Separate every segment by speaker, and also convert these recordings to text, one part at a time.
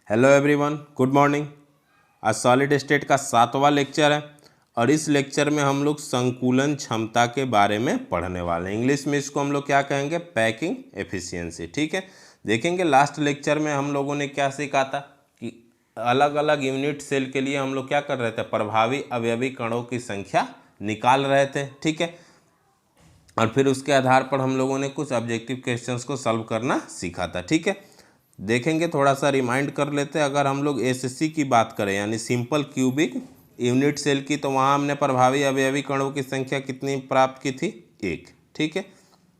Speaker 1: Hello everyone, good morning. आज solid state का 7वां lecture है और इस लेक्चर में हम लोग संकुलन क्षमता के बारे में पढ़ने वाले हैं। इंग्लिश में इसको हम लोग क्या कहेंगे? Packing efficiency. ठीक है, देखेंगे लास्ट लेक्चर में हम लोगों ने क्या सीखा था कि अलग अलग यूनिट सेल के लिए हम लोग क्या कर रहे थे? प्रभावी अवयवी कणों की संख्या निकाल रहे थे। ठीक है, और फिर उसके आधार पर हम लोगों ने कुछ ऑब्जेक्टिव क्वेश्चंस को सॉल्व करना सीखा था। ठीक है, देखेंगे, थोड़ा सा रिमाइंड कर लेते हैं। अगर हम लोग एसएससी की बात करें यानी सिंपल क्यूबिक यूनिट सेल की, तो वहाँ हमने प्रभावी अवयवी कणों की संख्या कितनी प्राप्त की थी? 1। ठीक है,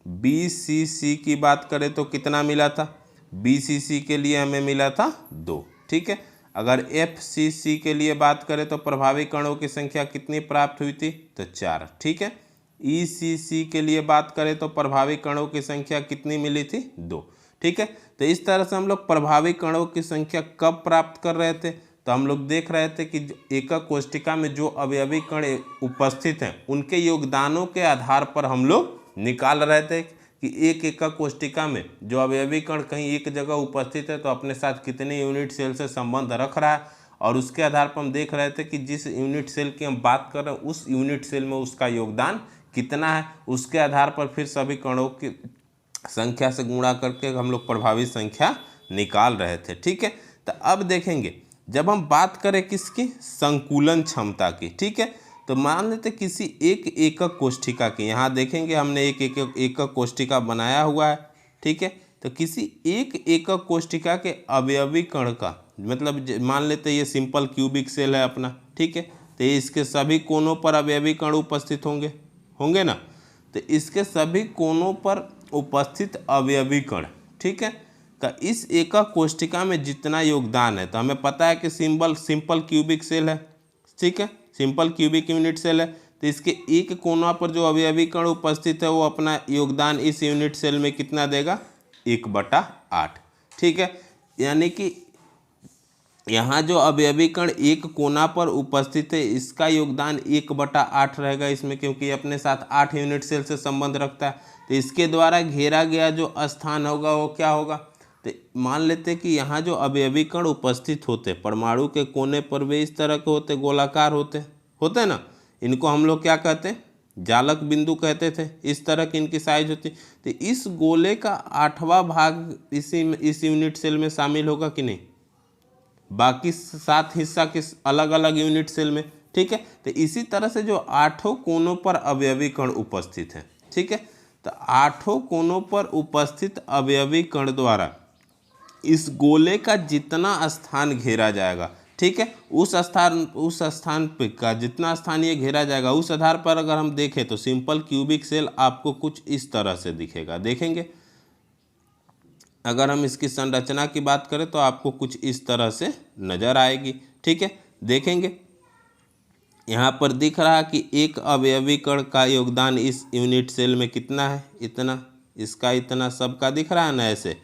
Speaker 1: बीसीसी की बात करें तो कितना मिला था? बीसीसी के लिए हमें मिला था 2। ठीक है, अगर एफसीसी के लिए बात करें तो प्रभावी कणों की संख्या कितनी प्राप्त हुई थी? तो 4। ठीक है, ईसीसी के लिए बात करें तो प्रभावी कणों की संख्या कितनी मिली थी? 2। ठीक है, तो इस तरह से हम लोग प्रभावी कणों की संख्या कब प्राप्त कर रहे थे? तो हम लोग देख रहे थे कि एकक कोष्टिका में जो अवयवी कण उपस्थित हैं उनके योगदानों के आधार पर हम लोग निकाल रहे थे कि एक एकक कोष्टिका में जो अवयवी कण कहीं एक जगह उपस्थित है तो अपने साथ कितने यूनिट सेल से संबंध रख रहा है, और उसके आधार पर हम देख रहे थे कि जिस यूनिट सेल की हम बात कर रहे हैं उस यूनिट सेल में उसका योगदान कितना है। उसके आधार पर फिर सभी कणों की संख्या से गुणा करके हम लोग प्रभावी संख्या निकाल रहे थे। ठीक है, तो अब देखेंगे जब हम बात करें किसकी? संकुलन क्षमता की। ठीक है, तो मान लेते किसी एक एकक कोष्ठिका की, यहाँ देखेंगे हमने एक एकक कोष्ठिका बनाया हुआ है। ठीक है, तो किसी एक एकक कोष्ठिका के अवयवी कण का मतलब मान लेते ये सिंपल क्यूबिक सेल है अपना। ठीक है, तो इसके सभी कोनों पर अवयवी कण उपस्थित होंगे ना, तो इसके सभी कोनों पर उपस्थित अवयवी कण, ठीक है, तो इस एकक कोष्ठिका में जितना योगदान है, तो हमें पता है कि सिंपल क्यूबिक सेल है। ठीक है, सिंपल क्यूबिक यूनिट सेल है, तो इसके एक कोना पर जो अवयवी कण उपस्थित है वो अपना योगदान इस यूनिट सेल में कितना देगा? 1/8। ठीक है, यानी कि यहाँ जो अवयवी कण एक कोना पर उपस्थित है इसका योगदान 1/8 रहेगा इसमें, क्योंकि अपने साथ 8 यूनिट सेल से संबंध रखता है। तो इसके द्वारा घेरा गया जो स्थान होगा वो क्या होगा? तो मान लेते कि यहाँ जो अवयवी कण उपस्थित होते परमाणु के कोने पर वे इस तरह के होते, गोलाकार होते ना, इनको हम लोग क्या कहते हैं? जालक बिंदु कहते थे। इस तरह की इनकी साइज होती। तो इस गोले का 8वां भाग इस यूनिट सेल में शामिल होगा कि नहीं? बाकी 7 हिस्सा किस अलग अलग यूनिट सेल में। ठीक है, तो इसी तरह से जो 8 कोनों पर अवयवी कण उपस्थित हैं, ठीक है, तो 8 कोनों पर उपस्थित अवयवी कण द्वारा इस गोले का जितना स्थान घेरा जाएगा, ठीक है, उस स्थान पे का जितना स्थान ये घेरा जाएगा उस आधार पर अगर हम देखें तो सिंपल क्यूबिक सेल आपको कुछ इस तरह से दिखेगा। देखेंगे, अगर हम इसकी संरचना की बात करें तो आपको कुछ इस तरह से नजर आएगी। ठीक है, देखेंगे यहाँ पर दिख रहा कि एक अवयवी कण का योगदान इस यूनिट सेल में कितना है? इतना, इसका इतना, सबका दिख रहा है ना ऐसे।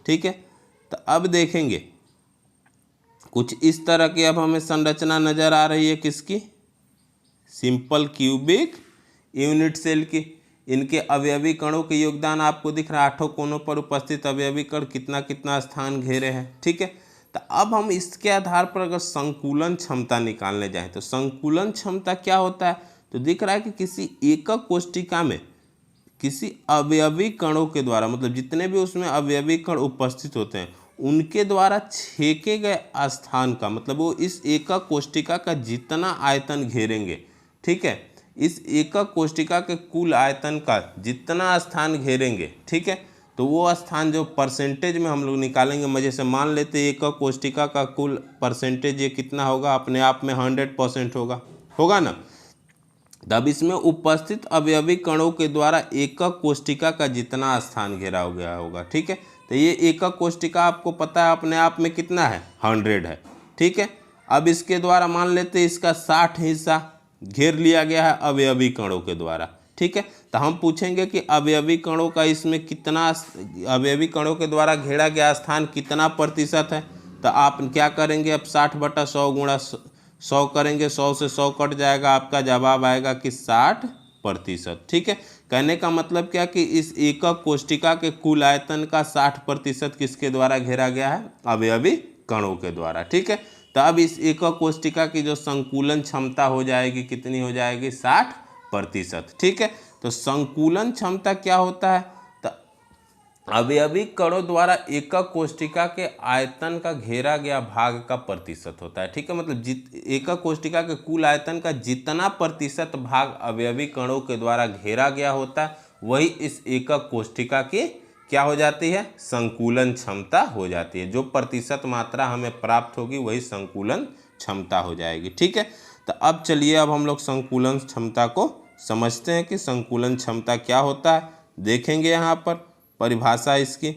Speaker 1: ठीक है, तो अब देखेंगे कुछ इस तरह की अब हमें संरचना नजर आ रही है किसकी? सिंपल क्यूबिक यूनिट सेल की। इनके अवयवी कणों के योगदान आपको दिख रहा है, 8 कोनों पर उपस्थित अवयवी कण कितना कितना स्थान घेरे हैं। ठीक है, तो अब हम इसके आधार पर अगर संकुलन क्षमता निकालने जाएं तो संकुलन क्षमता क्या होता है? तो दिख रहा है कि किसी एकक कोष्ठिका में किसी अवयवी कणों के द्वारा, मतलब जितने भी उसमें अवयवी कण उपस्थित होते हैं उनके द्वारा छेके गए स्थान का, मतलब वो इस एकक कोष्ठिका का जितना आयतन घेरेंगे, ठीक है, इस एकक कोष्ठिका के कुल आयतन का जितना स्थान घेरेंगे, ठीक है, तो वो स्थान जो परसेंटेज में हम लोग निकालेंगे, मजे से मान लेते एकक कोष्ठिका का कुल परसेंटेज ये कितना होगा? अपने आप में 100% होगा ना। तब इसमें उपस्थित अवयवी कणों के द्वारा एकक कोष्ठिका का जितना स्थान घेरा हो गया होगा। ठीक है, तो ये एकक कोष्ठिका आपको पता है अपने आप में कितना है? 100 है। ठीक है, अब इसके द्वारा मान लेते इसका 60 हिस्सा घेर लिया गया है अवयवी कणों के द्वारा। ठीक है, तो हम पूछेंगे कि अवयवी कणों का इसमें कितना, अवयवी कणों के द्वारा घेरा गया स्थान कितना प्रतिशत है? तो आप क्या करेंगे? अब 60/100 गुणा 100 करेंगे, 100 से 100 कट जाएगा, आपका जवाब आएगा कि 60%। ठीक है, कहने का मतलब क्या कि इस एकक कोष्ठिका के कुल आयतन का 60% किसके द्वारा घेरा गया है? अवयवी कणों के द्वारा। ठीक है, तो अब इस एकक कोशिका की जो संकुलन क्षमता हो जाएगी कितनी हो जाएगी, 60%। ठीक है, तो संकुलन क्षमता क्या होता है, तो अवयवी कणों द्वारा एकक कोशिका के आयतन का घेरा गया भाग का प्रतिशत होता है। ठीक है, मतलब एकक कोशिका के कुल आयतन का जितना प्रतिशत भाग अवयवी कणों के द्वारा घेरा गया होता है वही इस एकक कोशिका की क्या हो जाती है, संकुलन क्षमता हो जाती है। जो प्रतिशत मात्रा हमें प्राप्त होगी वही संकुलन क्षमता हो जाएगी। ठीक है, तो अब चलिए अब हम लोग संकुलन क्षमता को समझते हैं कि संकुलन क्षमता क्या होता है। देखेंगे यहाँ पर परिभाषा इसकी,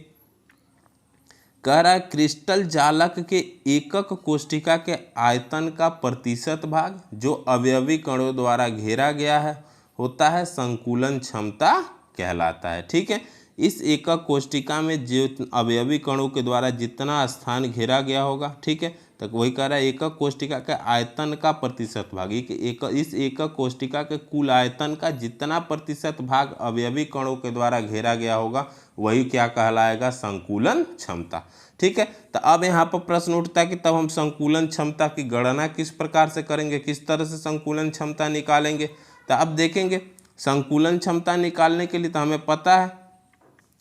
Speaker 1: कह रहा है क्रिस्टल जालक के एकक कोशिका के आयतन का प्रतिशत भाग जो अवयवी कणों द्वारा घेरा गया है होता है संकुलन क्षमता कहलाता है। ठीक है, इस एकक कोशिका में जो अवयवी कणों के द्वारा जितना स्थान घेरा गया होगा, ठीक है, तो वही कह रहा है एकक कोशिका के आयतन का प्रतिशत भाग, इस एकक कोशिका के कुल आयतन का जितना प्रतिशत भाग अवयवी कणों के द्वारा घेरा गया होगा वही क्या कहलाएगा, संकुलन क्षमता। ठीक है, तो अब यहाँ पर प्रश्न उठता है कि तब हम संकुलन क्षमता की गणना किस प्रकार से करेंगे, किस तरह से संकुलन क्षमता निकालेंगे। तो अब देखेंगे संकुलन क्षमता निकालने के लिए तो हमें पता है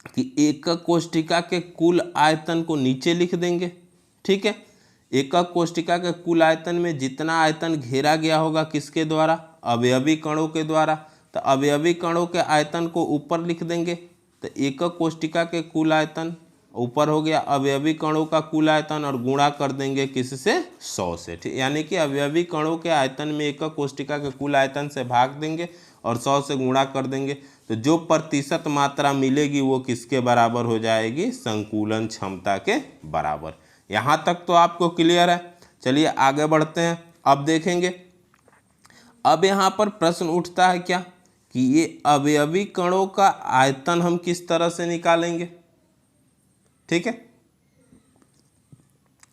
Speaker 1: कि एकक कोशिका के कुल आयतन को नीचे लिख देंगे। ठीक है, एकक कोशिका के कुल आयतन में जितना आयतन घेरा गया होगा किसके द्वारा, अवयवी कणों के द्वारा, तो अवयवी कणों के आयतन को ऊपर लिख देंगे। तो एकक कोशिका के कुल आयतन ऊपर हो गया अवयवी कणों का कुल आयतन और गुणा कर देंगे किससे, 100 से। ठीक, यानी कि अवयवी कणों के आयतन में एकक कोशिका के कुल आयतन से भाग देंगे और 100 से गुणा कर देंगे, तो जो प्रतिशत मात्रा मिलेगी वो किसके बराबर हो जाएगी, संकुलन क्षमता के बराबर। यहाँ तक तो आपको क्लियर है। चलिए आगे बढ़ते हैं। अब देखेंगे, अब यहाँ पर प्रश्न उठता है क्या कि ये अवयवी कणों का आयतन हम किस तरह से निकालेंगे। ठीक है,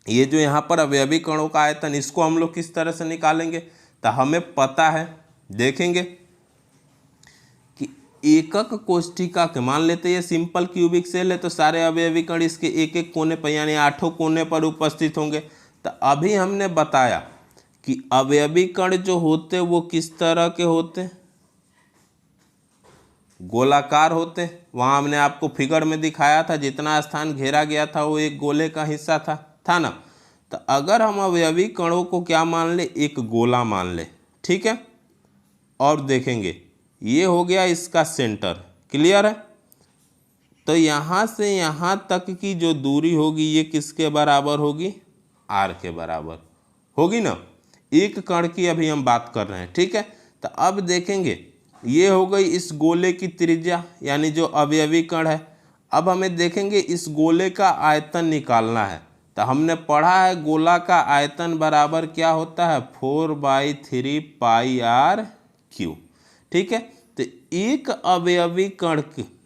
Speaker 1: ये जो यहाँ पर अवयवी कणों का आयतन इसको हम लोग किस तरह से निकालेंगे, तो हमें पता है, देखेंगे कि एकक कोशिका के, मान लेते ये सिंपल क्यूबिक सेल है तो सारे अवयवी कण इसके एक एक कोने पर यानी 8 कोने पर उपस्थित होंगे। तो अभी हमने बताया कि अवयवी कण जो होते वो किस तरह के होते, गोलाकार होते। वहाँ हमने आपको फिगर में दिखाया था जितना स्थान घेरा गया था वो एक गोले का हिस्सा था ना। तो अगर हम अवयवी कणों को क्या मान ले, एक गोला मान ले। ठीक है, और देखेंगे ये हो गया इसका सेंटर, क्लियर है। तो यहाँ से यहाँ तक की जो दूरी होगी ये किसके बराबर होगी, r के बराबर होगी ना। एक कण की अभी हम बात कर रहे हैं। ठीक है, तो अब देखेंगे ये हो गई इस गोले की त्रिज्या यानी जो अवयवी कण है। अब हमें देखेंगे इस गोले का आयतन निकालना है। तो हमने पढ़ा है गोला का आयतन बराबर क्या होता है, 4/3 पाई r क्यू। ठीक है, तो एक अवयवी कण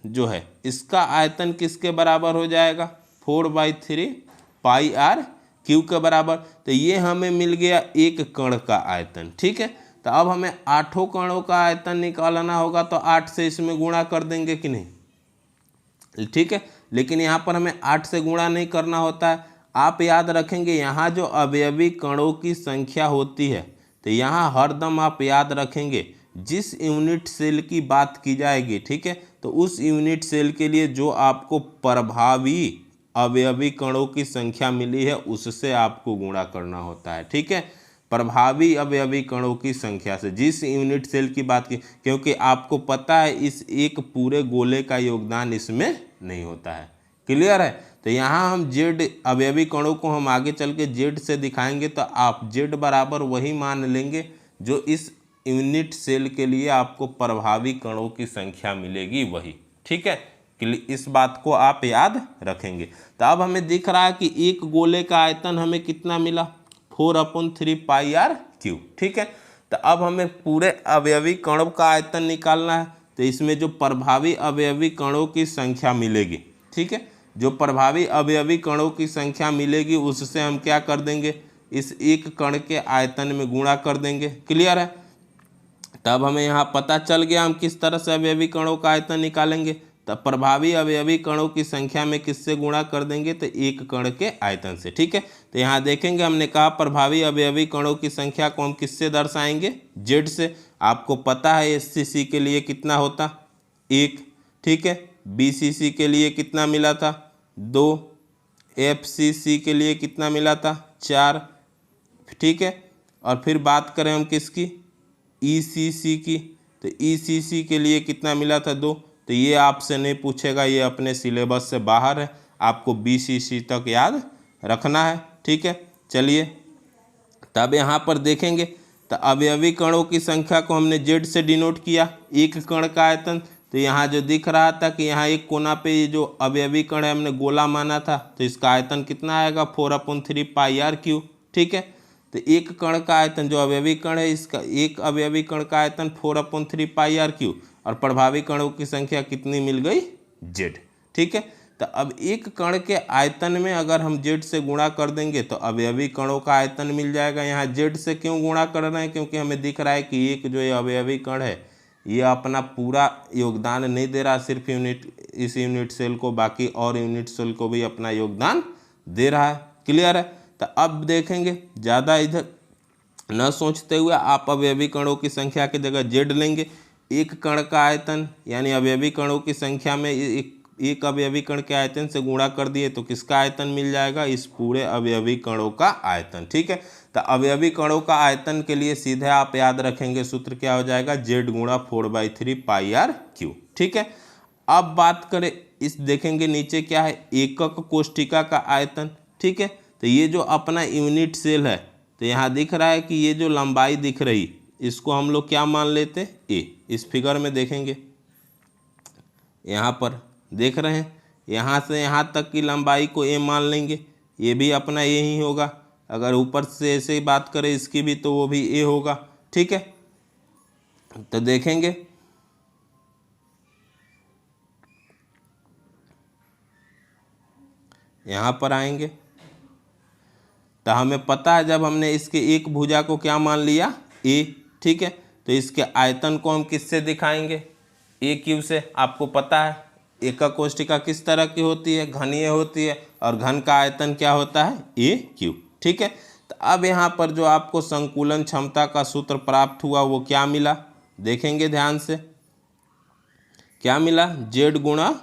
Speaker 1: जो है इसका आयतन किसके बराबर हो जाएगा, 4/3 पाई r क्यू के बराबर। तो ये हमें मिल गया एक कण का आयतन। ठीक है, तो अब हमें 8 कणों का आयतन निकालना होगा तो 8 से इसमें गुणा कर देंगे कि नहीं। ठीक है, लेकिन यहाँ पर हमें 8 से गुणा नहीं करना होता है। आप याद रखेंगे यहाँ जो अवयवी कणों की संख्या होती है तो यहाँ हरदम आप याद रखेंगे जिस यूनिट सेल की बात की जाएगी, ठीक है, तो उस यूनिट सेल के लिए जो आपको प्रभावी अवयवी कणों की संख्या मिली है उससे आपको गुणा करना होता है। ठीक है, प्रभावी अवयवी कणों की संख्या से जिस यूनिट सेल की बात की, क्योंकि आपको पता है इस एक पूरे गोले का योगदान इसमें नहीं होता है। क्लियर है। तो यहाँ हम जेड अवयवी कणों को हम आगे चल के जेड से दिखाएंगे तो आप जेड बराबर वही मान लेंगे जो इस यूनिट सेल के लिए आपको प्रभावी कणों की संख्या मिलेगी वही। ठीक है, इस बात को आप याद रखेंगे। तो अब हमें दिख रहा है कि एक गोले का आयतन हमें कितना मिला, 4/3 पाई r क्यू। ठीक है, तो अब हमें पूरे अवयवी कणों का आयतन निकालना है। तो इसमें जो प्रभावी अवयवी कणों की संख्या मिलेगी, ठीक है, जो प्रभावी अवयवी कणों की संख्या मिलेगी उससे हम क्या कर देंगे, इस एक कण के आयतन में गुणा कर देंगे। क्लियर है। तब हमें यहाँ पता चल गया हम किस तरह से अवयवी कणों का आयतन निकालेंगे। तो प्रभावी अवयवी कणों की संख्या में किससे गुणा कर देंगे, तो एक कण के आयतन से। ठीक है, तो यहाँ देखेंगे हमने कहा प्रभावी अवयवी कणों की संख्या को हम किससे दर्शाएंगे, जेड से। आपको पता है एससीसी के लिए कितना होता, 1। ठीक है, बीसीसी के लिए कितना मिला था, 2। एफसीसी के लिए कितना मिला था, 4। ठीक है, और फिर बात करें हम किसकी, ईसीसी की, तो ईसीसी के लिए कितना मिला था, 2। तो ये आपसे नहीं पूछेगा, ये अपने सिलेबस से बाहर है, आपको बीसीसी तक याद रखना है। ठीक है, चलिए तब यहाँ पर देखेंगे तो अवयवी कणों की संख्या को हमने जेड से डिनोट किया, एक कण का आयतन। तो यहाँ जो दिख रहा था कि यहाँ एक कोना पे ये जो अवयवी कण है हमने गोला माना था, तो इसका आयतन कितना आएगा, 4/3 पाई आर क्यू। ठीक है, तो एक कण का आयतन जो अवयवी कण है, इसका एक अवयवी कण का आयतन 4/3 पाई आर क्यू, और प्रभावी कणों की संख्या कितनी मिल गई, जेड। ठीक है, तो अब एक कण के आयतन में अगर हम जेड से गुणा कर देंगे तो अवयवी कणों का आयतन मिल जाएगा। यहाँ जेड से क्यों गुणा कर रहे हैं, क्योंकि हमें दिख रहा है कि एक जो ये अवयवी कण है ये अपना पूरा योगदान नहीं दे रहा, सिर्फ इस यूनिट सेल को, बाकी और यूनिट सेल को भी अपना योगदान दे रहा है। क्लियर है, तो अब देखेंगे ज़्यादा इधर न सोचते हुए आप अवयवी कणों की संख्या की जगह जेड लेंगे। एक कण का आयतन यानी अवयवी कणों की संख्या में एक अवयवी कण के आयतन से गुणा कर दिए तो किसका आयतन मिल जाएगा, इस पूरे अवयवी कणों का आयतन। ठीक है, तो अवयवी कणों का आयतन के लिए सीधे आप याद रखेंगे सूत्र क्या हो जाएगा, जेड गुणा 4/3 पाई आर क्यू। ठीक है, अब बात करें इस, देखेंगे नीचे क्या है, एकक कोष्ठिका का आयतन। ठीक है, तो ये जो अपना यूनिट सेल है, तो यहाँ दिख रहा है कि ये जो लंबाई दिख रही इसको हम लोग क्या मान लेते, ए। इस फिगर में देखेंगे, यहाँ पर देख रहे हैं, यहाँ से यहाँ तक की लंबाई को ए मान लेंगे, ये भी अपना ए ही होगा। अगर ऊपर से ऐसे ही बात करें इसकी भी, तो वो भी ए होगा। ठीक है, तो देखेंगे यहाँ पर आएंगे तो हमें पता है जब हमने इसके एक भुजा को क्या मान लिया, ए। ठीक है, तो इसके आयतन को हम किससे दिखाएंगे, ए क्यू से। आपको पता है एकक कोष्ठिका किस तरह की होती है, घनीय होती है, और घन का आयतन क्या होता है, ए क्यू। ठीक है, तो अब यहाँ पर जो आपको संकुलन क्षमता का सूत्र प्राप्त हुआ वो क्या मिला, देखेंगे ध्यान से, क्या मिला, जेड गुणा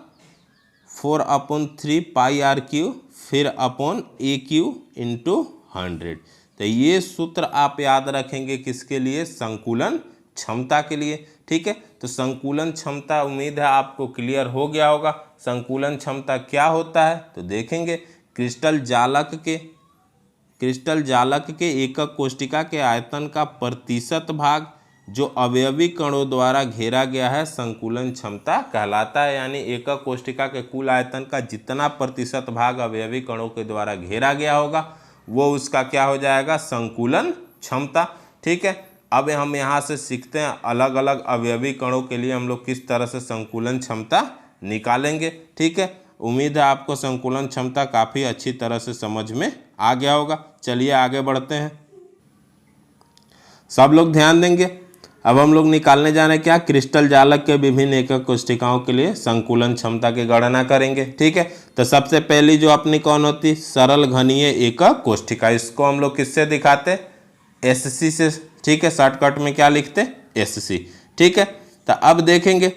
Speaker 1: 4/3 पाई आर क्यू फिर अपॉन ए क्यू इंटू 100। तो ये सूत्र आप याद रखेंगे किसके लिए, संकुलन क्षमता के लिए। ठीक है, तो संकुलन क्षमता उम्मीद है आपको क्लियर हो गया होगा। संकुलन क्षमता क्या होता है, तो देखेंगे क्रिस्टल जालक के एकक कोष्ठिका के आयतन का प्रतिशत भाग जो अवयवी कणों द्वारा घेरा गया है संकुलन क्षमता कहलाता है। यानी एकक कोष्ठिका के कुल आयतन का जितना प्रतिशत भाग अवयवी कणों के द्वारा घेरा गया होगा वो उसका क्या हो जाएगा, संकुलन क्षमता। ठीक है, अब हम यहाँ से सीखते हैं अलग अलग अवयवी कणों के लिए हम लोग किस तरह से संकुलन क्षमता निकालेंगे। ठीक है, उम्मीद है आपको संकुलन क्षमता काफ़ी अच्छी तरह से समझ में आ गया होगा। चलिए आगे बढ़ते हैं, सब लोग ध्यान देंगे। अब हम लोग निकालने जा रहे हैं क्या, क्रिस्टल जालक के विभिन्न एकक कोष्ठिकाओं के लिए संकुलन क्षमता की गणना करेंगे। ठीक है, तो सबसे पहली जो अपनी कौन होती, सरल घनीय एकक कोष्ठिका। इसको हम लोग किससे दिखाते, एससी से। ठीक है, शॉर्टकट में क्या लिखते, एससी। ठीक है, तो अब देखेंगे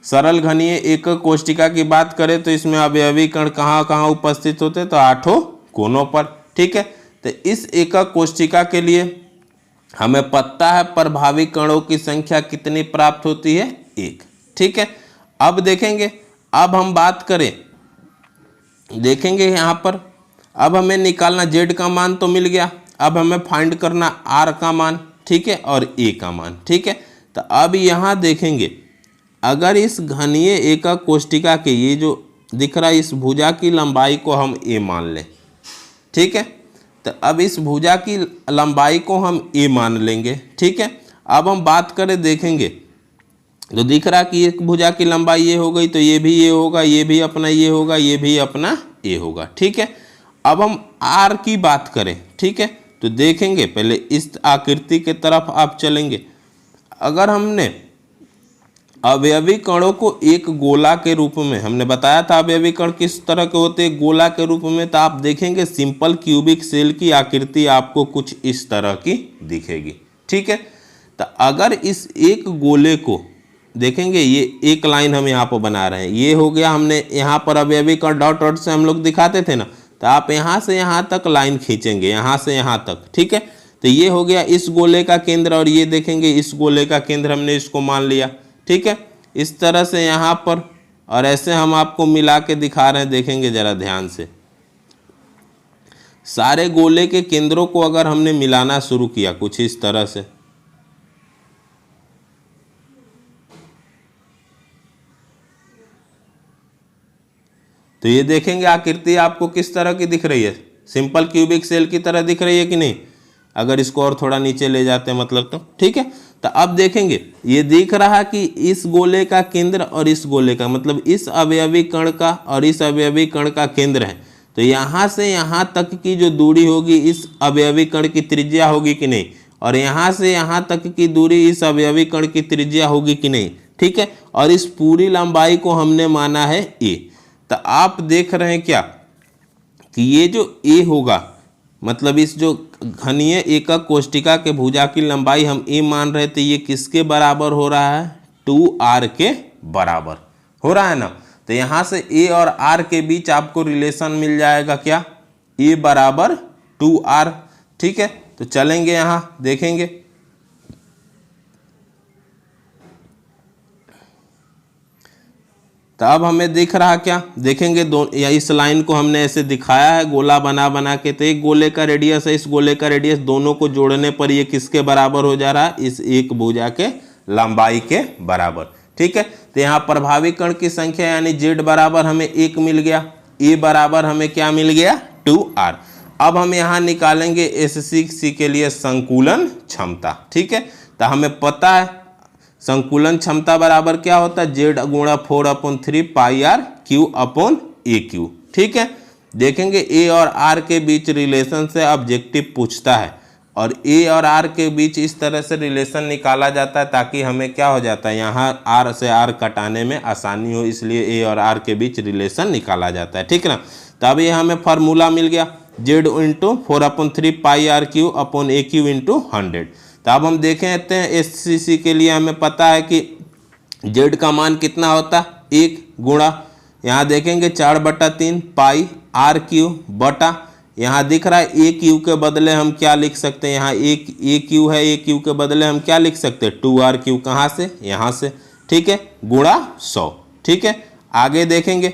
Speaker 1: सरल घनीय एकक कोष्ठिका की बात करें तो इसमें अवयवी कण कहाँ कहाँ उपस्थित होते, तो 8 कोनों पर। ठीक है, तो इस एकक कोष्ठिका के लिए हमें पता है प्रभावी कणों की संख्या कितनी प्राप्त होती है, 1। ठीक है, अब देखेंगे, अब हम बात करें, देखेंगे यहाँ पर अब हमें निकालना जेड का मान तो मिल गया, अब हमें फाइंड करना आर का मान। ठीक है, और ए का मान। ठीक है, तो अब यहाँ देखेंगे अगर इस घनीय एकक कोष्ठिका के ये जो दिख रहा है इस भुजा की लंबाई को हम ए मान लें। ठीक है, तो अब इस भुजा की लंबाई को हम ए मान लेंगे। ठीक है, अब हम बात करें, देखेंगे तो दिख रहा कि एक भुजा की लंबाई ये हो गई तो ये भी ये होगा, ये भी अपना ये होगा, ये भी अपना ए होगा। ठीक है, अब हम आर की बात करें। ठीक है, तो देखेंगे पहले इस आकृति के तरफ आप चलेंगे, अगर हमने अवयवी कणों को एक गोला के रूप में, हमने बताया था अवयवी कण किस तरह के होते हैं, गोला के रूप में। तो आप देखेंगे सिंपल क्यूबिक सेल की आकृति आपको कुछ इस तरह की दिखेगी, ठीक है। तो अगर इस एक गोले को देखेंगे, ये एक लाइन हम यहाँ पर बना रहे हैं, ये हो गया, हमने यहाँ पर अवयवी कण डॉट डॉट से हम लोग दिखाते थे ना, तो आप यहाँ से यहाँ तक लाइन खींचेंगे, यहाँ से यहाँ तक, ठीक है। तो ये हो गया इस गोले का केंद्र, और ये देखेंगे इस गोले का केंद्र, हमने इसको मान लिया, ठीक है। इस तरह से यहाँ पर, और ऐसे हम आपको मिला के दिखा रहे हैं, देखेंगे जरा ध्यान से। सारे गोले के केंद्रों को अगर हमने मिलाना शुरू किया कुछ इस तरह से, तो ये देखेंगे आकृति आपको किस तरह की दिख रही है, सिंपल क्यूबिक सेल की तरह दिख रही है कि नहीं। अगर इसको और थोड़ा नीचे ले जाते हैं मतलब, तो ठीक है। तो अब देखेंगे ये दिख रहा कि इस गोले का केंद्र और इस गोले का, मतलब इस अवयवी कण का और इस अवयवी कण का केंद्र है। तो यहाँ से यहाँ तक की जो दूरी होगी इस अवयवी कण की त्रिज्या होगी कि नहीं, और यहाँ से यहाँ तक की दूरी इस अवयवी कण की त्रिज्या होगी कि नहीं, ठीक है। और इस पूरी लंबाई को हमने माना है ए। तो आप देख रहे हैं क्या कि ये जो ए होगा, मतलब इस जो घनीय एकक कोष्टिका के भुजा की लंबाई हम ए मान रहे थे, ये किसके बराबर हो रहा है, 2r के बराबर हो रहा है ना। तो यहाँ से ए और r के बीच आपको रिलेशन मिल जाएगा क्या, ए बराबर 2r, ठीक है। तो चलेंगे यहाँ देखेंगे, तो अब हमें दिख रहा क्या, देखेंगे या इस लाइन को हमने ऐसे दिखाया है गोला बना बना के। तो एक गोले का रेडियस है, इस गोले का रेडियस, दोनों को जोड़ने पर ये किसके बराबर हो जा रहा है, इस एक भुजा के लंबाई के बराबर, ठीक है। तो यहाँ प्रभावी कण की संख्या यानी z बराबर हमें 1 मिल गया, ए बराबर हमें क्या मिल गया, 2r। अब हम यहाँ निकालेंगे SCC के लिए संकुलन क्षमता, ठीक है। तो हमें पता है संकुलन क्षमता बराबर क्या होता है, z गुणा 4/3 पाई r q अपॉन ए क्यू, ठीक है। देखेंगे ए और r के बीच रिलेशन से ऑब्जेक्टिव पूछता है, और ए और r के बीच इस तरह से रिलेशन निकाला जाता है ताकि हमें क्या हो जाता है, यहाँ r से r कटाने में आसानी हो, इसलिए ए और r के बीच रिलेशन निकाला जाता है, ठीक है ना। तो अब ये हमें फार्मूला मिल गया, z इंटू 4/3 पाई r क्यू अपॉन ए क्यू इंटू 100। तो अब हम देखें SCC के लिए हमें पता है कि z का मान कितना होता है, 1 गुणा, यहाँ देखेंगे 4/3 पाई r क्यू बटा, यहाँ दिख रहा है ए क्यू के बदले हम क्या लिख सकते हैं, यहाँ एक ए क्यू है, ए क्यू के बदले हम क्या लिख सकते हैं, 2r क्यू, कहाँ से, यहाँ से, ठीक है, गुणा 100, ठीक है। आगे देखेंगे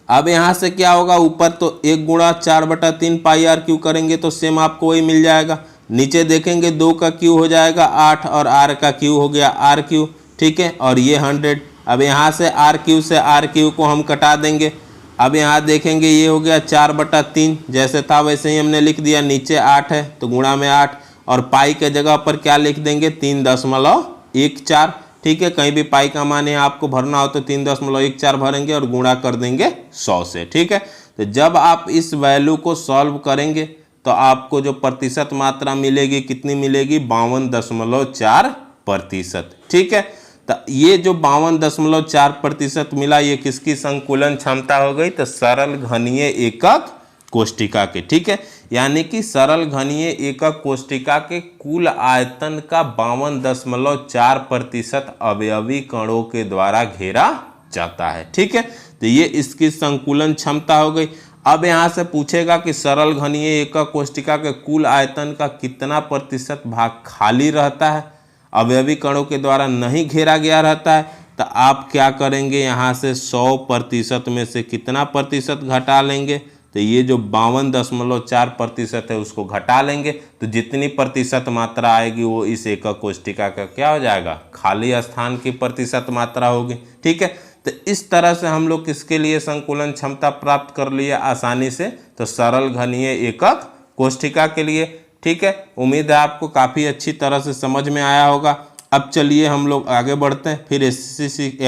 Speaker 1: अब यहाँ से क्या होगा, ऊपर तो 1 गुणा 4/3 पाई r क्यू करेंगे तो सेम आपको वही मिल जाएगा। नीचे देखेंगे 2 का क्यू हो जाएगा 8 और r का क्यू हो गया r क्यू, ठीक है, और ये 100। अब यहाँ से r क्यू से r क्यू को हम कटा देंगे। अब यहाँ देखेंगे ये हो गया 4/3, जैसे था वैसे ही हमने लिख दिया, नीचे 8 है तो गुणा में 8, और पाई के जगह पर क्या लिख देंगे, 3.14, ठीक है। कहीं भी पाई का मान यहाँ आपको भरना हो तो 3.14 भरेंगे और गुणा कर देंगे 100 से, ठीक है। तो जब आप इस वैल्यू को सॉल्व करेंगे तो आपको जो प्रतिशत मात्रा मिलेगी कितनी मिलेगी, 52.4%, ठीक है। तो ये जो 52.4% मिला, ये किसकी संकुलन क्षमता हो गई, तो सरल घनीय एकक कोष्टिका के, ठीक है। यानी कि सरल घनीय एकक कोष्टिका के कुल आयतन का 52.4% अवयवी कणों के द्वारा घेरा जाता है, ठीक है। तो ये इसकी संकुलन क्षमता हो गई। अब यहाँ से पूछेगा कि सरल घनीय एकक कोष्टिका के कुल आयतन का कितना प्रतिशत भाग खाली रहता है, अवयवी कणों के द्वारा नहीं घेरा गया रहता है। तो आप क्या करेंगे, यहाँ से 100% में से कितना प्रतिशत घटा लेंगे, तो ये जो 52.4% है उसको घटा लेंगे, तो जितनी प्रतिशत मात्रा आएगी वो इस एकक कोष्टिका का क्या हो जाएगा, खाली स्थान की प्रतिशत मात्रा होगी, ठीक है। तो इस तरह से हम लोग किसके लिए संकुलन क्षमता प्राप्त कर लिए आसानी से, तो सरल घनीय एकक कोष्टिका के लिए, ठीक है। उम्मीद है आपको काफ़ी अच्छी तरह से समझ में आया होगा। अब चलिए हम लोग आगे बढ़ते हैं, फिर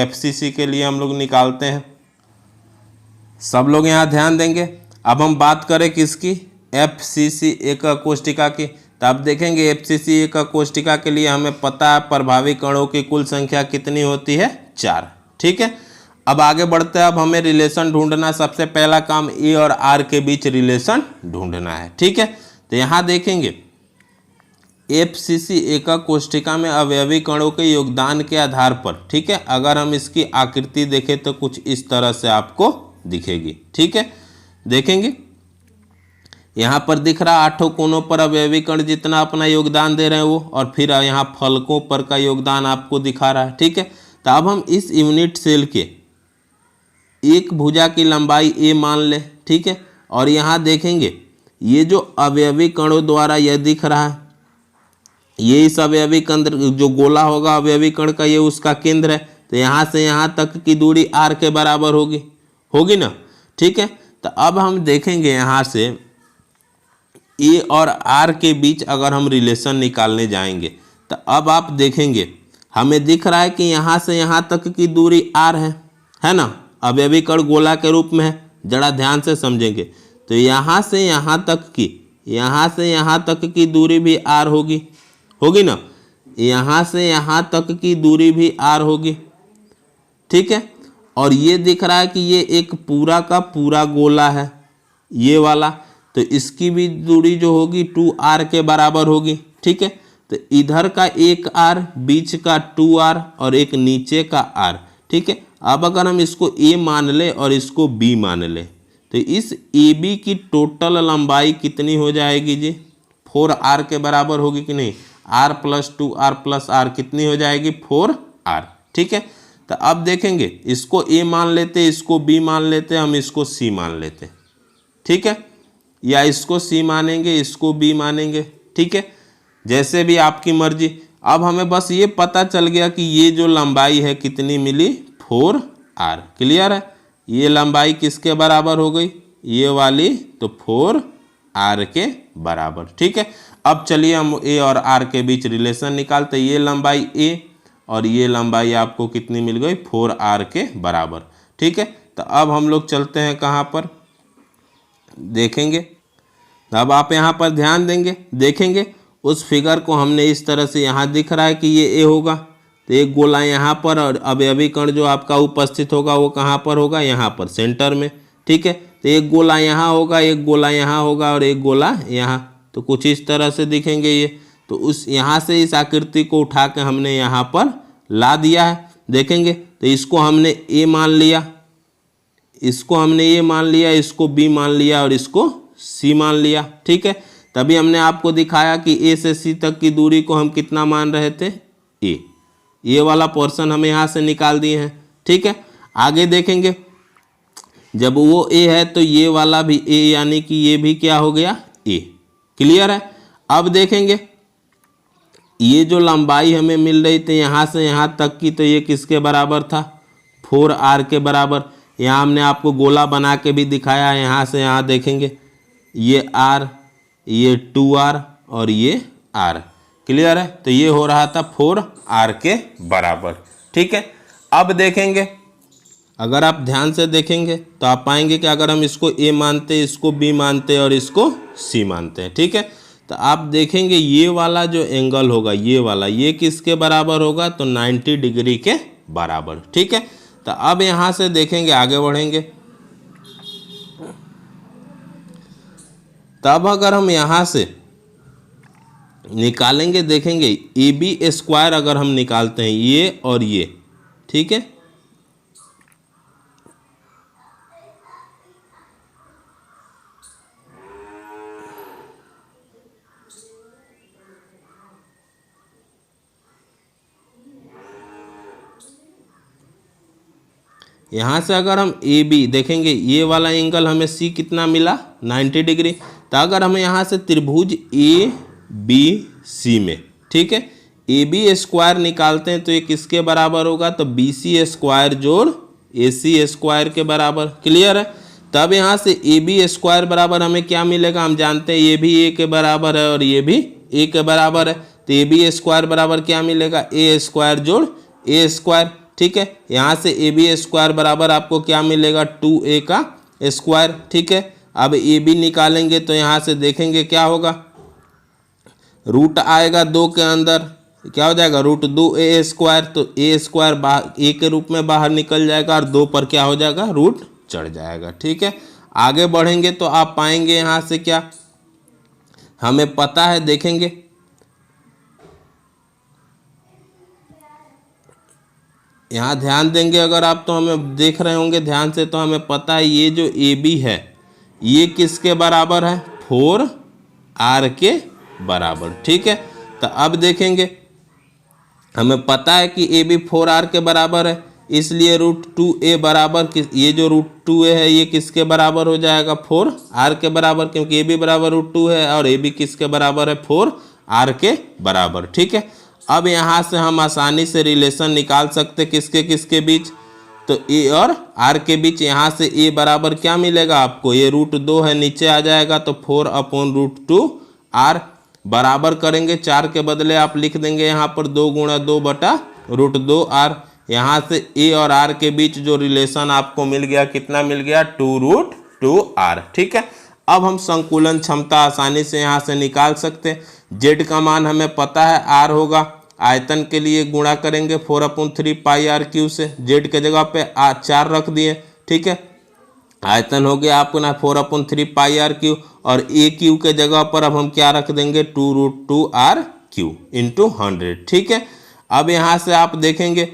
Speaker 1: FCC के लिए हम लोग निकालते हैं। सब लोग यहाँ ध्यान देंगे। अब हम बात करें किसकी, FCC एकक कोष्टिका की। तो अब देखेंगे FCC का कोष्टिका के लिए हमें पता है प्रभावी कणों की कुल संख्या कितनी होती है, 4। ठीक है, अब आगे बढ़ते हैं। अब हमें रिलेशन ढूंढना, सबसे पहला काम ए और आर के बीच रिलेशन ढूंढना है। ठीक है, तो यहाँ देखेंगे FCC एकक कोष्टिका में अवयवी कणों के योगदान के आधार पर, ठीक है, अगर हम इसकी आकृति देखें तो कुछ इस तरह से आपको दिखेगी। ठीक है, देखेंगे यहाँ पर दिख रहा 8 कोनों पर अवयवी कण जितना अपना योगदान दे रहे हैं वो, और फिर यहाँ फलकों पर का योगदान आपको दिखा रहा है। ठीक है, तो अब हम इस यूनिट सेल के एक भुजा की लंबाई a मान लें। ठीक है, और यहाँ देखेंगे ये जो अवयवी कणों द्वारा यह दिख रहा है, ये इस अवयवी केंद्र जो गोला होगा अवयवी कण का, ये उसका केंद्र है। तो यहाँ से यहाँ तक की दूरी r के बराबर होगी ना। ठीक है, तो अब हम देखेंगे यहाँ से a और r के बीच अगर हम रिलेशन निकालने जाएंगे तो अब आप देखेंगे हमें दिख रहा है कि यहाँ से यहाँ तक की दूरी r है ना, अवयवी कण गोला के रूप में है। जरा ध्यान से समझेंगे तो यहाँ से यहाँ तक की दूरी भी r होगी ना, यहाँ से यहाँ तक की दूरी भी r होगी। ठीक है, और ये दिख रहा है कि ये एक पूरा का पूरा गोला है ये वाला, तो इसकी भी दूरी जो होगी 2r के बराबर होगी। ठीक है, तो इधर का एक r, बीच का 2r और एक नीचे का r। ठीक है, अब अगर हम इसको a मान ले और इसको b मान ले तो इस AB की टोटल लंबाई कितनी हो जाएगी जी, 4r के बराबर होगी कि नहीं, r + 2r + r कितनी हो जाएगी, 4r। ठीक है, तो अब देखेंगे इसको a मान लेते, इसको b मान लेते, हम इसको c मान लेते। ठीक है, या इसको c मानेंगे, इसको b मानेंगे। ठीक है, जैसे भी आपकी मर्जी। अब हमें बस ये पता चल गया कि ये जो लंबाई है कितनी मिली, 4r। क्लियर है, ये लंबाई किसके बराबर हो गई, ये वाली, तो 4r के बराबर। ठीक है, अब चलिए हम a और r के बीच रिलेशन निकालते। ये लंबाई a और ये लंबाई आपको कितनी मिल गई, 4r के बराबर। ठीक है, तो अब हम लोग चलते हैं कहाँ पर, देखेंगे। अब आप यहाँ पर ध्यान देंगे, देखेंगे उस फिगर को हमने इस तरह से, यहाँ दिख रहा है कि ये a होगा, तो एक गोला यहाँ पर, और अवयवी कण जो आपका उपस्थित होगा वो कहाँ पर होगा, यहाँ पर सेंटर में। ठीक है, तो एक गोला यहाँ होगा, एक गोला यहाँ होगा और एक गोला यहाँ, तो कुछ इस तरह से दिखेंगे ये। तो उस यहाँ से इस आकृति को उठा के हमने यहाँ पर ला दिया है। देखेंगे तो इसको हमने a मान लिया, इसको हमने a मान लिया, इसको b मान लिया और इसको c मान लिया। ठीक है, तभी हमने आपको दिखाया कि a से c तक की दूरी को हम कितना मान रहे थे, a। ये वाला पोर्शन हम यहाँ से निकाल दिए हैं। ठीक है, आगे देखेंगे जब वो a है तो ये वाला भी a, यानी कि ये भी क्या हो गया, a। क्लियर है, अब देखेंगे ये जो लंबाई हमें मिल रही थी यहाँ से यहाँ तक की, तो ये किसके बराबर था, 4r के बराबर। यहाँ हमने आपको गोला बना के भी दिखाया है, यहाँ से यहाँ देखेंगे ये r, ये 2r और ये r। क्लियर है, तो ये हो रहा था 4r के बराबर। ठीक है, अब देखेंगे, अगर आप ध्यान से देखेंगे तो आप पाएंगे कि अगर हम इसको a मानते, इसको b मानते और इसको c मानते हैं, ठीक है, तो आप देखेंगे ये वाला जो एंगल होगा, ये वाला, ये किसके बराबर होगा, तो 90 डिग्री के बराबर। ठीक है, तो अब यहाँ से देखेंगे, आगे बढ़ेंगे। तब अगर हम यहाँ से निकालेंगे, देखेंगे AB² अगर हम निकालते हैं, ये और ये, ठीक है, यहाँ से अगर हम AB देखेंगे, ये वाला एंगल हमें C कितना मिला, 90 डिग्री। तो अगर हम यहाँ से त्रिभुज ABC में, ठीक है, AB² निकालते हैं तो ये किसके बराबर होगा, तो BC² जोड़ AC² के बराबर। क्लियर है, तब यहाँ से AB² बराबर हमें क्या मिलेगा, हम जानते हैं ये भी A के बराबर है और ये भी A के बराबर है, तो AB² बराबर क्या मिलेगा, A² जोड़ A²। ठीक है, यहाँ से AB² बराबर आपको क्या मिलेगा, 2A का स्क्वायर। ठीक है, अब AB निकालेंगे तो यहाँ से देखेंगे क्या होगा, रूट आएगा 2 के अंदर, क्या हो जाएगा √2a², तो a² ए के रूप में बाहर निकल जाएगा और 2 पर क्या हो जाएगा रूट चढ़ जाएगा। ठीक है, आगे बढ़ेंगे तो आप पाएंगे यहाँ से क्या हमें पता है, देखेंगे यहाँ ध्यान देंगे अगर आप तो हमें देख रहे होंगे ध्यान से, तो हमें पता है ये जो AB है ये किसके बराबर है 4R के बराबर। ठीक है, तो अब देखेंगे हमें पता है कि AB 4R के बराबर है, इसलिए √2a बराबर ये जो √2a है ये किसके बराबर हो जाएगा 4R के बराबर, क्योंकि AB बराबर √2 है और AB किसके बराबर है 4R के बराबर। ठीक है, अब यहाँ से हम आसानी से रिलेशन निकाल सकते किसके किसके बीच, तो A और R के बीच। यहाँ से A बराबर क्या मिलेगा आपको, ये √2 है नीचे आ जाएगा, तो 4/√2R बराबर करेंगे 4 के बदले आप लिख देंगे यहाँ पर 2 × 2/√2R। यहाँ से A और R के बीच जो रिलेशन आपको मिल गया कितना मिल गया 2√2R। ठीक है, अब हम संकुलन क्षमता आसानी से यहाँ से निकाल सकते हैं। Z का मान हमें पता है R होगा, आयतन के लिए गुणा करेंगे 4/3πr³ से, Z के जगह पे 4 रख दिए। ठीक है, आयतन हो गया आपको ना 4/3πr³ और AQ के जगह पर अब हम क्या रख देंगे 2√2R³ × 100। ठीक है, अब यहाँ से आप देखेंगे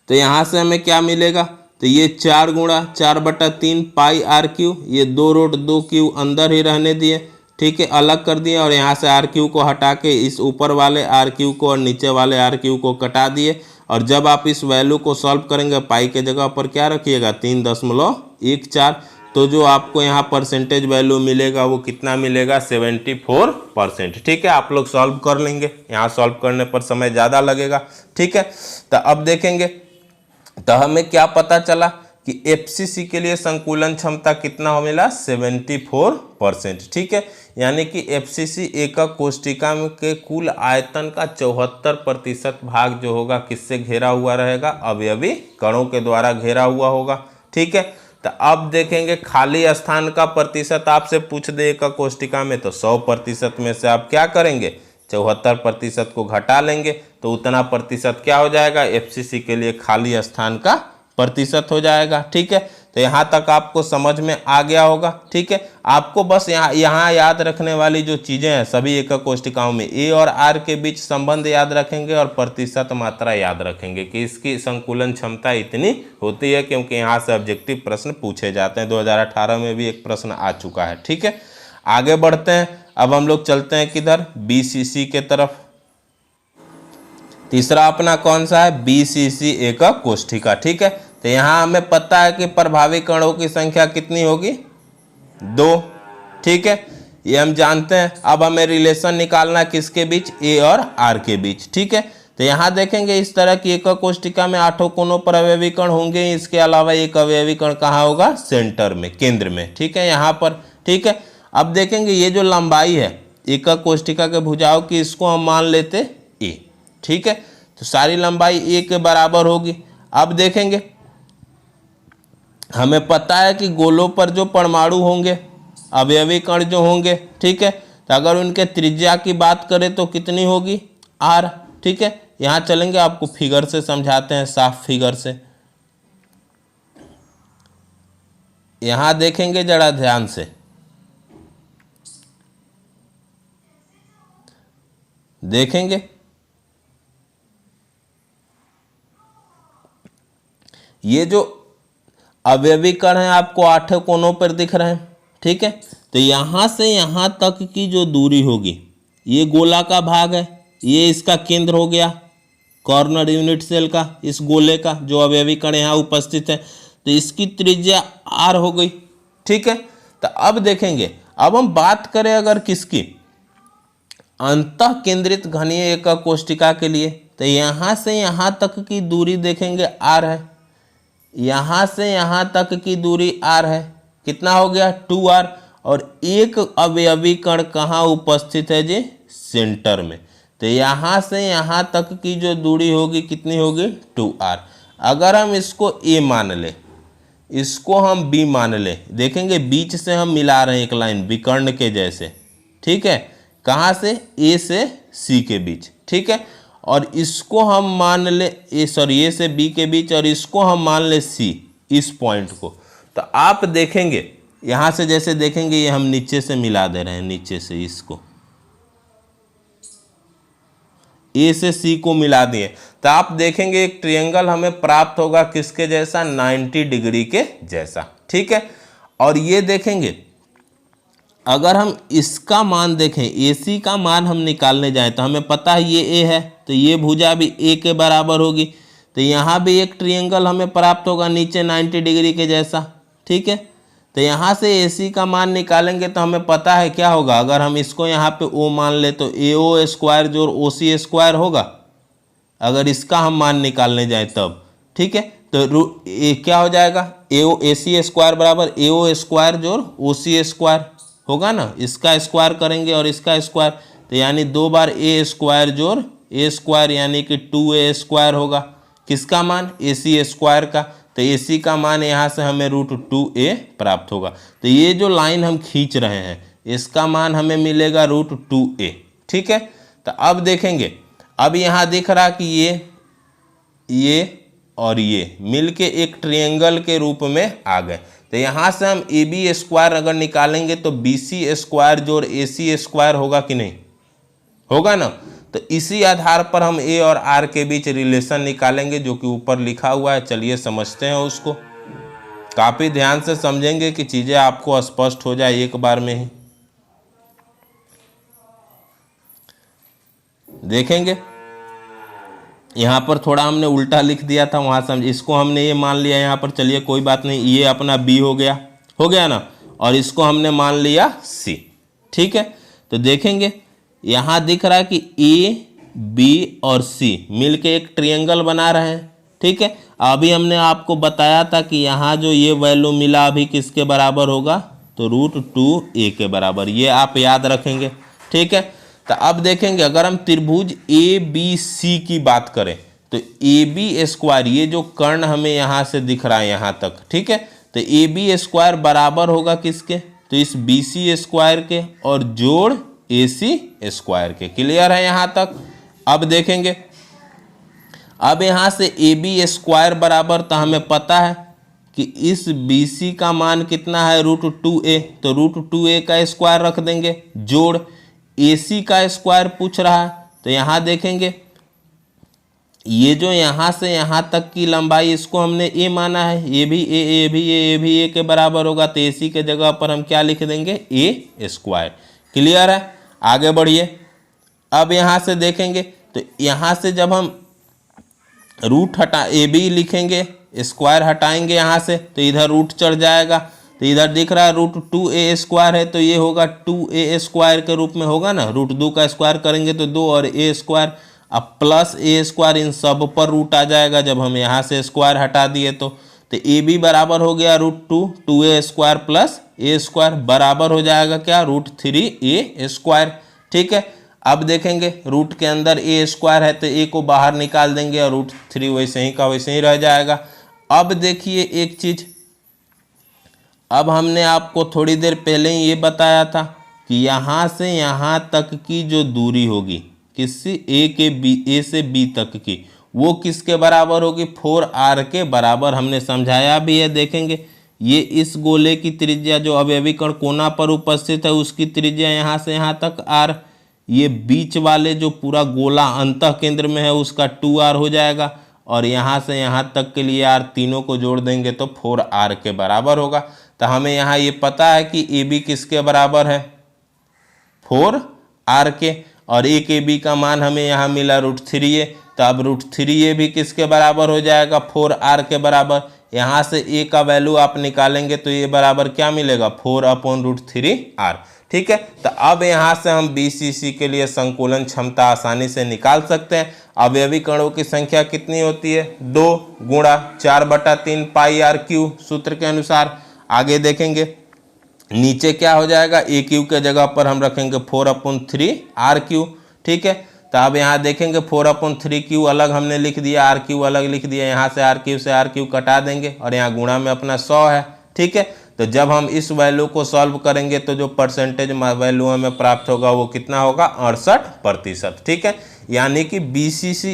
Speaker 1: तो यहाँ से हमें क्या मिलेगा, तो ये 4 × 4/3πr³, ये 2√2Q अंदर ही रहने दिए। ठीक है, अलग कर दिए और यहाँ से RQ को हटा के इस ऊपर वाले RQ को और नीचे वाले RQ को कटा दिए। और जब आप इस वैल्यू को सॉल्व करेंगे पाई के जगह पर क्या रखिएगा 3.14, तो जो आपको यहाँ परसेंटेज वैल्यू मिलेगा वो कितना मिलेगा 74%। ठीक है, आप लोग सॉल्व कर लेंगे, यहाँ सॉल्व करने पर समय ज़्यादा लगेगा। ठीक है, तो अब देखेंगे तो हमें क्या पता चला कि FCC के लिए संकुलन क्षमता कितना मिला 74%। ठीक है, यानी कि FCC एकक कोष्टिका में के कुल आयतन का 74% भाग जो होगा किससे घेरा हुआ रहेगा, अवयवी कणों के द्वारा घेरा हुआ होगा। ठीक है, तो अब देखेंगे खाली स्थान का प्रतिशत आपसे पूछ दे एकक कोष्टिका में, तो 100% में से आप क्या करेंगे 74% को घटा लेंगे, तो उतना प्रतिशत क्या हो जाएगा FCC के लिए खाली स्थान का प्रतिशत हो जाएगा। ठीक है, तो यहाँ तक आपको समझ में आ गया होगा। ठीक है, आपको बस यहाँ याद रखने वाली जो चीज़ें हैं सभी एकक कोष्टिकाओं में A और R के बीच संबंध याद रखेंगे और प्रतिशत मात्रा याद रखेंगे कि इसकी संकुलन क्षमता इतनी होती है, क्योंकि यहाँ से ऑब्जेक्टिव प्रश्न पूछे जाते हैं। 2018 में भी एक प्रश्न आ चुका है। ठीक है, आगे बढ़ते हैं। अब हम लोग चलते हैं किधर BCC के तरफ। तीसरा अपना कौन सा है BCC एकक कोष्ठिका। ठीक है, तो यहाँ हमें पता है कि प्रभावी कणों की संख्या कितनी होगी 2। ठीक है, ये हम जानते हैं। अब हमें रिलेशन निकालना किसके बीच A और R के बीच। ठीक है, तो यहाँ देखेंगे इस तरह की एकक कोष्ठिका में 8 कोनों पर अवयवी कण होंगे, इसके अलावा एक अवयवी कण कहाँ होगा सेंटर में, केंद्र में। ठीक है, यहाँ पर। ठीक है, अब देखेंगे ये जो लंबाई है एकक कोष्ठिका के भुजाओं की, इसको हम मान लेते A। ठीक है, तो सारी लंबाई A के बराबर होगी। अब देखेंगे हमें पता है कि गोलों पर जो परमाणु होंगे अवयवी कण जो होंगे, ठीक है, तो अगर उनके त्रिज्या की बात करें तो कितनी होगी R। ठीक है, यहाँ चलेंगे आपको फिगर से समझाते हैं, साफ फिगर से। यहाँ देखेंगे जरा ध्यान से, देखेंगे ये जो अवयवी कण हैं आपको 8 कोनों पर दिख रहे हैं। ठीक है, तो यहाँ से यहाँ तक की जो दूरी होगी, ये गोला का भाग है, ये इसका केंद्र हो गया कॉर्नर यूनिट सेल का, इस गोले का जो अवयवी कण यहाँ उपस्थित है, तो इसकी त्रिज्या R हो गई। ठीक है, तो अब देखेंगे, अब हम बात करें अगर किसकी अंतः केंद्रित घनीय एकक कोष्ठिका के लिए, तो यहाँ से यहाँ तक की दूरी देखेंगे R है, यहाँ से यहाँ तक की दूरी R है, कितना हो गया 2R, और एक अवयवी कण कहाँ उपस्थित है जी सेंटर में, तो यहाँ से यहाँ तक की जो दूरी होगी कितनी होगी 2R। अगर हम इसको A मान ले, इसको हम B मान ले, देखेंगे बीच से हम मिला रहे हैं एक लाइन विकर्ण के जैसे। ठीक है, कहाँ से, ए से सी के बीच, ठीक है। और इसको हम मान ले ए से बी के बीच, और इसको हम मान ले सी, इस पॉइंट को। तो आप देखेंगे यहाँ से, जैसे देखेंगे ये हम नीचे से मिला दे रहे हैं, नीचे से इसको ए से सी को मिला दिए, तो आप देखेंगे एक ट्रायंगल हमें प्राप्त होगा किसके जैसा, 90 डिग्री के जैसा, ठीक है। और ये देखेंगे अगर हम इसका मान देखें, AC का मान हम निकालने जाएं तो हमें पता है ये A है, तो ये भुजा भी A के बराबर होगी। तो यहाँ भी एक ट्रायंगल हमें प्राप्त होगा नीचे 90 डिग्री के जैसा, ठीक है। तो यहाँ से AC का मान निकालेंगे तो हमें पता है क्या होगा, अगर हम इसको यहाँ पे O मान ले तो AO स्क्वायर जोड़ OC स्क्वायर होगा, अगर इसका हम मान निकालने जाएँ तब, ठीक है। तो क्या हो जाएगा, AC स्क्वायर बराबर AO स्क्वायर जोड़ OC स्क्वायर होगा ना, इसका स्क्वायर करेंगे और इसका स्क्वायर, तो यानी 2 बार A स्क्वायर जोड़ A स्क्वायर यानी कि 2A स्क्वायर होगा, किसका मान, AC स्क्वायर का। तो AC का मान यहाँ से हमें √2A प्राप्त होगा। तो ये जो लाइन हम खींच रहे हैं इसका मान हमें मिलेगा √2A, ठीक है। तो अब देखेंगे, अब यहाँ दिख रहा कि ये और ये मिलके एक ट्रायंगल के रूप में आ गए। तो यहाँ से हम AB स्क्वायर अगर निकालेंगे तो BC स्क्वायर जोड़ AC स्क्वायर होगा कि नहीं, होगा ना। तो इसी आधार पर हम A और R के बीच रिलेशन निकालेंगे जो कि ऊपर लिखा हुआ है। चलिए समझते हैं उसको, काफ़ी ध्यान से समझेंगे कि चीज़ें आपको स्पष्ट हो जाए एक बार में ही। देखेंगे यहाँ पर थोड़ा हमने उल्टा लिख दिया था, वहाँ समझ, इसको हमने ये मान लिया यहाँ पर, चलिए कोई बात नहीं, ये अपना B हो गया ना, और इसको हमने मान लिया C, ठीक है। तो देखेंगे यहाँ दिख रहा है कि A, B और C मिलके एक ट्रायंगल बना रहे हैं, ठीक है। अभी हमने आपको बताया था कि यहाँ जो ये वैल्यू मिला अभी किसके बराबर होगा, तो √2A के बराबर, ये आप याद रखेंगे, ठीक है। तो अब देखेंगे अगर हम त्रिभुज ABC की बात करें तो AB स्क्वायर, ये जो कर्ण हमें यहाँ से दिख रहा है यहाँ तक, ठीक है। तो AB स्क्वायर बराबर होगा किसके, तो इस BC स्क्वायर के और जोड़ AC स्क्वायर के। क्लियर है यहाँ तक। अब देखेंगे, अब यहाँ से AB स्क्वायर बराबर, तो हमें पता है कि इस BC का मान कितना है, √2A, तो √2A का स्क्वायर रख देंगे जोड़ AC का स्क्वायर पूछ रहा है। तो यहाँ देखेंगे ये जो यहाँ से यहाँ तक की लंबाई, इसको हमने A माना है, ये भी A के बराबर होगा। तो AC के जगह पर हम क्या लिख देंगे, A स्क्वायर। क्लियर है, आगे बढ़िए। अब यहाँ से देखेंगे तो यहाँ से जब हम रूट हटा AB लिखेंगे, स्क्वायर हटाएंगे यहाँ से तो इधर रूट चढ़ जाएगा। तो इधर दिख रहा है √2A स्क्वायर है, तो ये होगा 2A स्क्वायर के रूप में होगा ना, √2 का स्क्वायर करेंगे तो 2 और A स्क्वायर, अब प्लस A स्क्वायर, इन सब पर रूट आ जाएगा जब हम यहाँ से स्क्वायर हटा दिए तो AB बराबर हो गया √2A square plus A square बराबर हो जाएगा क्या, √3A स्क्वायर, ठीक है। अब देखेंगे रूट के अंदर A स्क्वायर है तो A को बाहर निकाल देंगे और √3 वैसे ही का वैसे ही रह जाएगा। अब देखिए एक चीज़, अब हमने आपको थोड़ी देर पहले ही ये बताया था कि यहाँ से यहाँ तक की जो दूरी होगी किसी A से B तक की, वो किसके बराबर होगी, 4R के बराबर। हमने समझाया भी है। देखेंगे ये इस गोले की त्रिज्या जो अवयवी कण कोना पर उपस्थित है उसकी त्रिज्या यहाँ से यहाँ तक R, ये बीच वाले जो पूरा गोला अंतः केंद्र में है उसका 2R हो जाएगा, और यहाँ से यहाँ तक के लिए R तीनों को जोड़ देंगे तो 4R के बराबर होगा। तो हमें यहाँ ये पता है कि AB किसके बराबर है, 4R के, और एक AB का मान हमें यहाँ मिला √3A, तो अब √3A भी किसके बराबर हो जाएगा, 4R के बराबर। यहाँ से A का वैल्यू आप निकालेंगे तो ये बराबर क्या मिलेगा, 4/√3R, ठीक है। तो अब यहाँ से हम BCC के लिए संकुलन क्षमता आसानी से निकाल सकते हैं। अवयवी कणों की संख्या कितनी होती है, 2 गुणा 4/3 πr³ सूत्र के अनुसार। आगे देखेंगे नीचे क्या हो जाएगा, AQ के जगह पर हम रखेंगे 4/3R³, ठीक है। तो अब यहाँ देखेंगे 4/3Q अलग हमने लिख दिया, RQ अलग लिख दिया, यहाँ से RQ से RQ कटा देंगे और यहाँ गुणा में अपना 100 है, ठीक है। तो जब हम इस वैल्यू को सॉल्व करेंगे तो जो परसेंटेज वैल्यू हमें प्राप्त होगा वो कितना होगा, 68%। ठीक है, यानी कि बीसीसी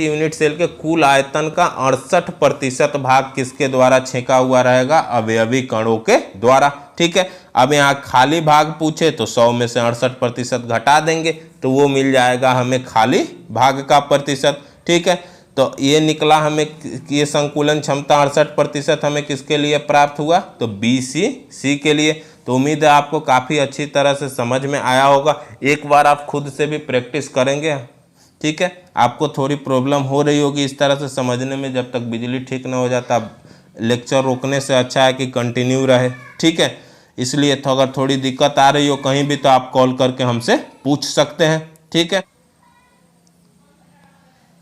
Speaker 1: यूनिट सेल के कुल आयतन का 68% भाग किसके द्वारा छेका हुआ रहेगा, अवयवी कणों के द्वारा। ठीक है, अब यहाँ खाली भाग पूछे तो 100 में से 68% घटा देंगे तो वो मिल जाएगा हमें खाली भाग का प्रतिशत। ठीक है, तो ये निकला हमें, ये संकुलन क्षमता 68% हमें किसके लिए प्राप्त हुआ, तो बीसीसी के लिए। तो उम्मीद है आपको काफ़ी अच्छी तरह से समझ में आया होगा। एक बार आप खुद से भी प्रैक्टिस करेंगे। ठीक है, आपको थोड़ी प्रॉब्लम हो रही होगी इस तरह से समझने में, जब तक बिजली ठीक ना हो जाता लेक्चर रोकने से अच्छा है कि कंटिन्यू रहे। ठीक है, इसलिए तो अगर थोड़ी दिक्कत आ रही हो कहीं भी तो आप कॉल करके हमसे पूछ सकते हैं। ठीक है,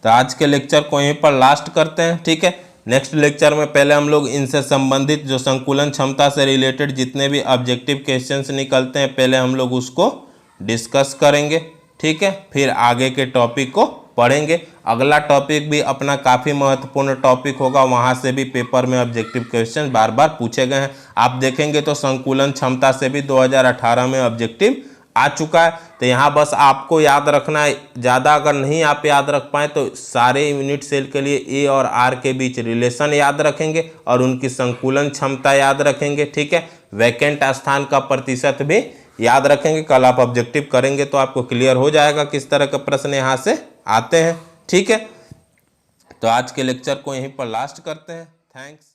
Speaker 1: तो आज के लेक्चर को यहीं पर लास्ट करते हैं। ठीक है, नेक्स्ट लेक्चर में पहले हम लोग इनसे संबंधित जो संकुलन क्षमता से रिलेटेड जितने भी ऑब्जेक्टिव क्वेश्चंस निकलते हैं पहले हम लोग उसको डिस्कस करेंगे। ठीक है, फिर आगे के टॉपिक को पढ़ेंगे। अगला टॉपिक भी अपना काफ़ी महत्वपूर्ण टॉपिक होगा, वहाँ से भी पेपर में ऑब्जेक्टिव क्वेश्चन बार बार पूछे गए हैं। आप देखेंगे तो संकुलन क्षमता से भी 2018 में ऑब्जेक्टिव आ चुका है। तो यहाँ बस आपको याद रखना है, ज़्यादा अगर नहीं आप याद रख पाए तो सारे यूनिट सेल के लिए ए और आर के बीच रिलेशन याद रखेंगे और उनकी संकुलन क्षमता याद रखेंगे। ठीक है, वैकेंट स्थान का प्रतिशत भी याद रखेंगे। कल आप ऑब्जेक्टिव करेंगे तो आपको क्लियर हो जाएगा किस तरह के प्रश्न यहाँ से आते हैं। ठीक है, तो आज के लेक्चर को यहीं पर लास्ट करते हैं। थैंक्स।